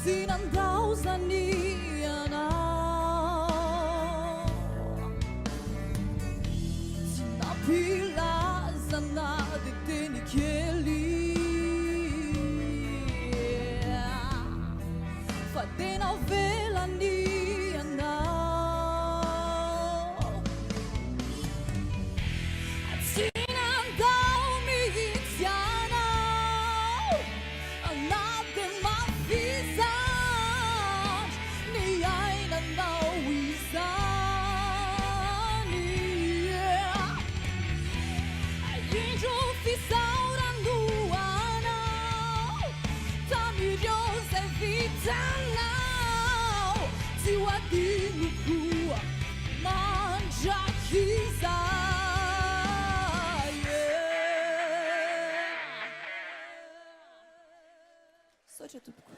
Sinandhausaniana Sinapilazana diteny kely fa tena velany anao Sinandao mihitsy anao anatin'ny mafizatra ny ainanao izany Indro fisaorano anao tamireo zay vitanao tsy ho adino koa mandraky izay Sotra tompoko